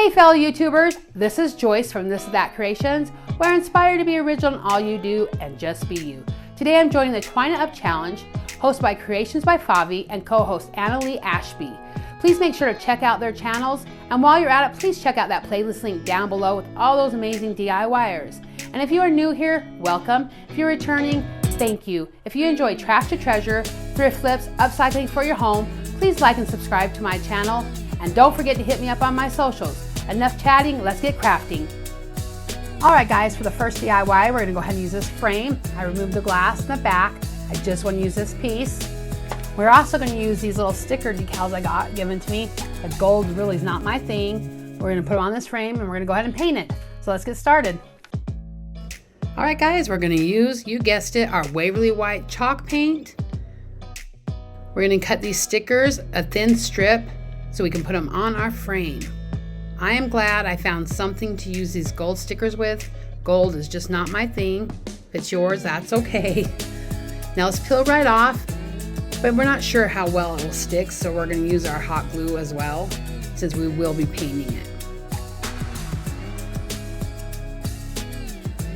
Hey fellow YouTubers, this is Joyce from This Is That Creations, where I inspire to be original in all you do and just be you. Today I'm joining the Twine Up Challenge, hosted by Creations by Favi and co-host Annalee Ashby. Please make sure to check out their channels, and while you're at it, please check out that playlist link down below with all those amazing DIYers. And if you are new here, welcome. If you're returning, thank you. If you enjoy trash to treasure, thrift flips, upcycling for your home, please like and subscribe to my channel. And don't forget to hit me up on my socials. Enough chatting, let's get crafting. All right guys, for the first DIY, we're gonna go ahead and use this frame. I removed the glass in the back. I just wanna use this piece. We're also gonna use these little sticker decals I got given to me. The gold really is not my thing. We're gonna put them on this frame and we're gonna go ahead and paint it. So let's get started. All right guys, we're gonna use, you guessed it, our Waverly White chalk paint. We're gonna cut these stickers a thin strip so we can put them on our frame. I am glad I found something to use these gold stickers with. Gold is just not my thing. If it's yours, that's okay. Now let's peel right off, but we're not sure how well it will stick, so we're gonna use our hot glue as well, since we will be painting it.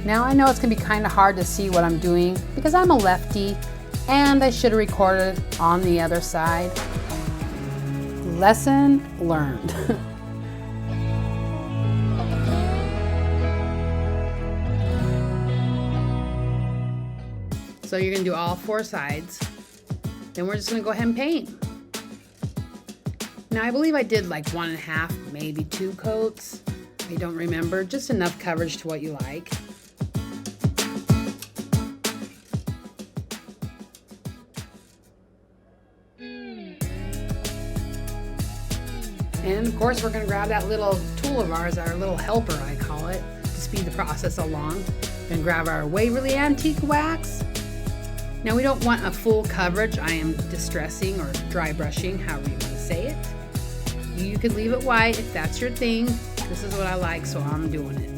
Now I know it's gonna be kind of hard to see what I'm doing because I'm a lefty and I should have recorded on the other side. Lesson learned. So you're gonna do all four sides. Then we're just gonna go ahead and paint. Now I believe I did like 1.5, maybe 2 coats. I don't remember, just enough coverage to what you like. And of course we're gonna grab that little tool of ours, our little helper I call it, to speed the process along. We're gonna grab our Waverly Antique Wax. Now we don't want a full coverage. I am distressing or dry brushing, however you want to say it. You could leave it white if that's your thing. This is what I like, so I'm doing it.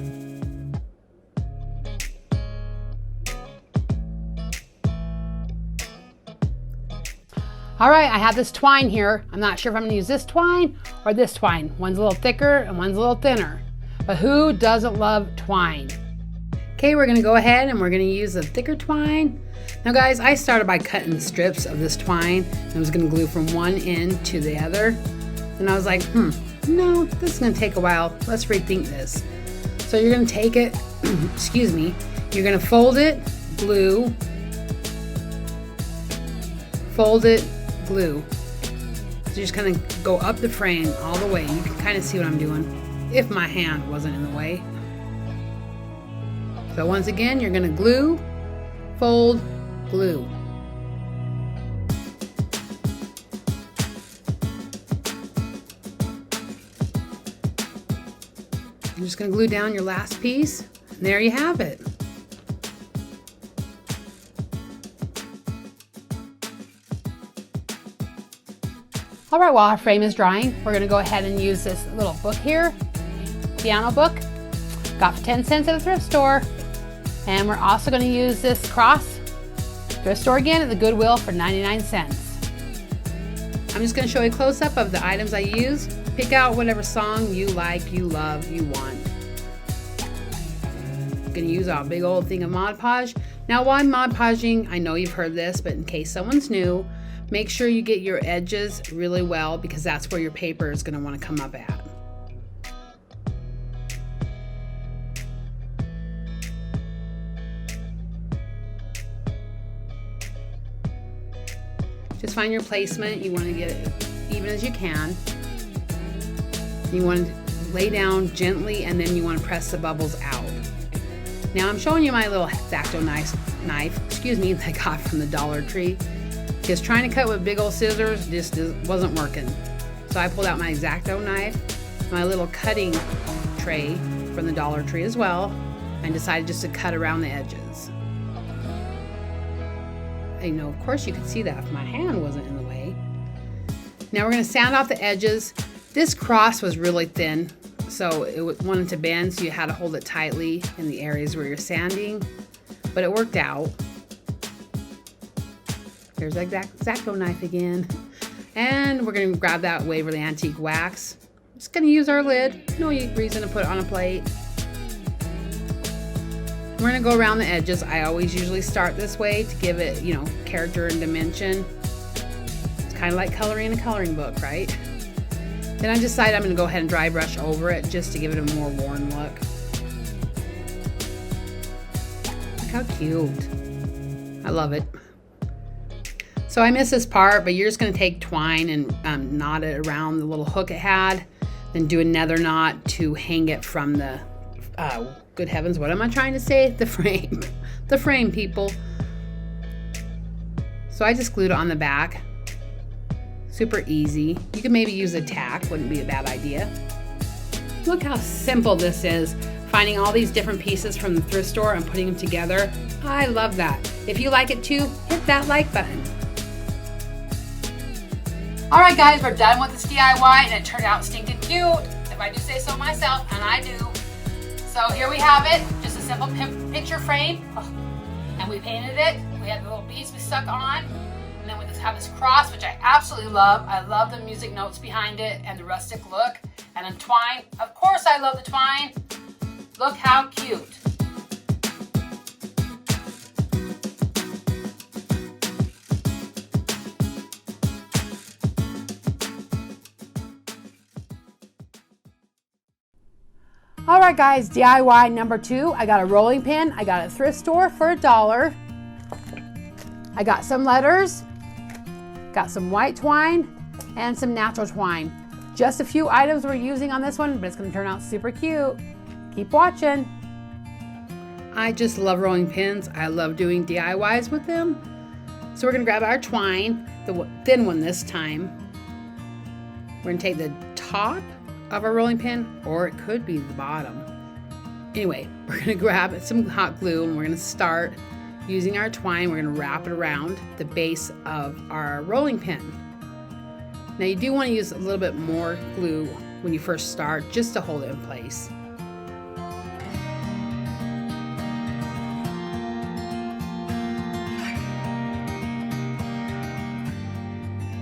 All right, I have this twine here. I'm not sure if I'm gonna use this twine or this twine. One's a little thicker and one's a little thinner. But who doesn't love twine? Okay, we're gonna go ahead and we're gonna use the thicker twine. Now guys, I started by cutting strips of this twine and I was gonna glue from one end to the other. And I was like, no, this is gonna take a while. Let's rethink this. So you're gonna take it, excuse me, you're gonna fold it, glue, fold it, glue. So you're just gonna go up the frame all the way. You can kind of see what I'm doing if my hand wasn't in the way. So once again, you're gonna glue, fold, glue. You're just gonna glue down your last piece, and there you have it. All right, while our frame is drying, we're gonna go ahead and use this little book here, piano book. Got for 10 cents at a thrift store. And we're also gonna use this cross, thrift store again at the Goodwill for 99 cents. I'm just gonna show you a close-up of the items I use. Pick out whatever song you like, you love, you want. I'm gonna use our big old thing of Mod Podge. Now while I'm Mod Podging, I know you've heard this, but in case someone's new, make sure you get your edges really well because that's where your paper is gonna wanna come up at. Just find your placement. You want to get it even as you can. You want to lay down gently and then you want to press the bubbles out. Now I'm showing you my little X-Acto knife, excuse me, that I got from the Dollar Tree. Because trying to cut with big old scissors just wasn't working. So I pulled out my X-Acto knife, my little cutting tray from the Dollar Tree as well, and decided just to cut around the edges. I know, of course, you could see that if my hand wasn't in the way. Now we're going to sand off the edges. This cross was really thin, so it wanted to bend, so you had to hold it tightly in the areas where you're sanding, but it worked out. There's that X-Acto knife again. And we're going to grab that Waverly Antique Wax. just gonna use our lid. No reason to put it on a plate. We're gonna go around the edges. I always usually start this way to give it, you know, character and dimension. It's kind of like coloring in a coloring book, right? Then I decided I'm gonna go ahead and dry brush over it just to give it a more worn look. Look how cute. I love it. So I missed this part, but you're just gonna take twine and knot it around the little hook it had, then do another knot to hang it from the, good heavens, what am I trying to say? The frame. The frame, people. So I just glued it on the back. Super easy. You could maybe use a tack, wouldn't be a bad idea. Look how simple this is. Finding all these different pieces from the thrift store and putting them together. I love that. If you like it too, hit that like button. All right, guys, we're done with this DIY, and it turned out stinking cute, if I do say so myself, and I do. So here we have it, just a simple picture frame, and we painted it. We had the little beads we stuck on, and then we just have this cross, which I absolutely love. I love the music notes behind it and the rustic look. And then twine, of course I love the twine. Look how cute. All right, guys, DIY number 2. I got a rolling pin. I got a thrift store for $1. I got some letters, got some white twine, and some natural twine. Just a few items we're using on this one, but it's gonna turn out super cute. Keep watching. I just love rolling pins. I love doing DIYs with them. So we're gonna grab our twine, the thin one this time. We're gonna take the top of our rolling pin, or it could be the bottom. Anyway, we're gonna grab some hot glue and we're gonna start using our twine. We're gonna wrap it around the base of our rolling pin. Now you do want to use a little bit more glue when you first start, just to hold it in place.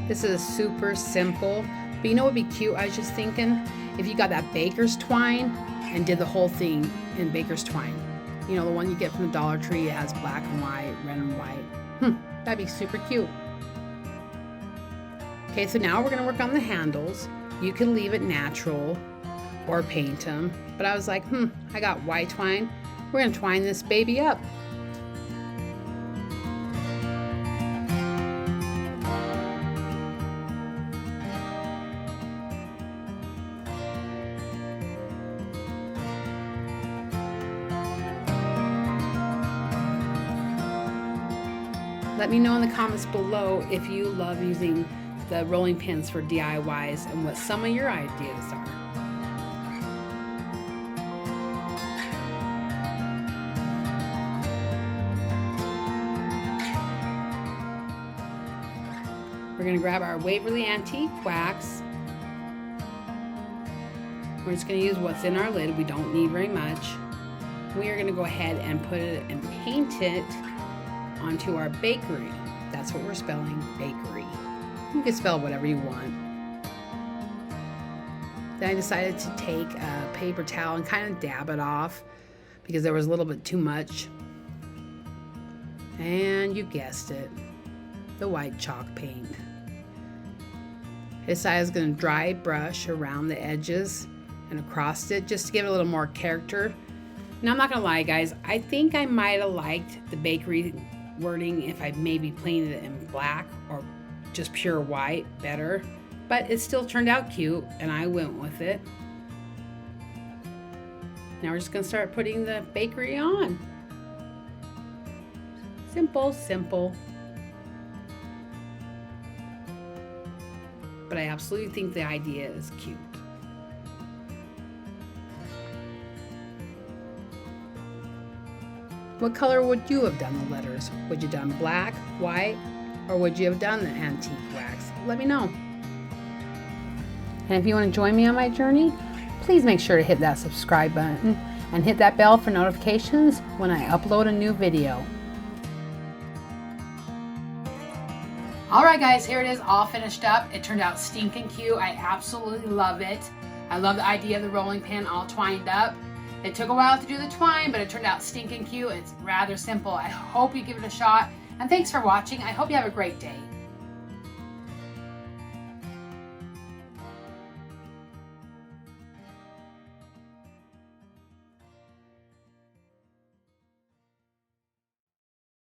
This is super simple, but you know what would be cute? I was just thinking, if you got that baker's twine and did the whole thing in baker's twine. You know, the one you get from the Dollar Tree, it has black and white, red and white. That'd be super cute. Okay, so now we're gonna work on the handles. You can leave it natural or paint them, but I was like, I got white twine. We're gonna twine this baby up. Let me know in the comments below if you love using the rolling pins for DIYs and what some of your ideas are. We're going to grab our Waverly Antique Wax. We're just going to use what's in our lid. We don't need very much. We are going to go ahead and put it and paint it onto our bakery. That's what we're spelling, bakery. You can spell whatever you want. Then I decided to take a paper towel and kind of dab it off because there was a little bit too much. And you guessed it, the white chalk paint. I decided I was going to dry brush around the edges and across it just to give it a little more character. Now I'm not going to lie, guys, I think I might have liked the bakery wording if I maybe painted it in black or just pure white better, but it still turned out cute and I went with it. Now we're just gonna start putting the bakery on. Simple, simple. But I absolutely think the idea is cute. What color would you have done the letters? Would you have done black, white, or would you have done the antique wax? Let me know. And if you want to join me on my journey, please make sure to hit that subscribe button and hit that bell for notifications when I upload a new video. All right, guys, here it is all finished up. It turned out stinking cute. I absolutely love it. I love the idea of the rolling pin all twined up. It took a while to do the twine, but it turned out stinking cute. It's rather simple. I hope you give it a shot, and thanks for watching. I hope you have a great day.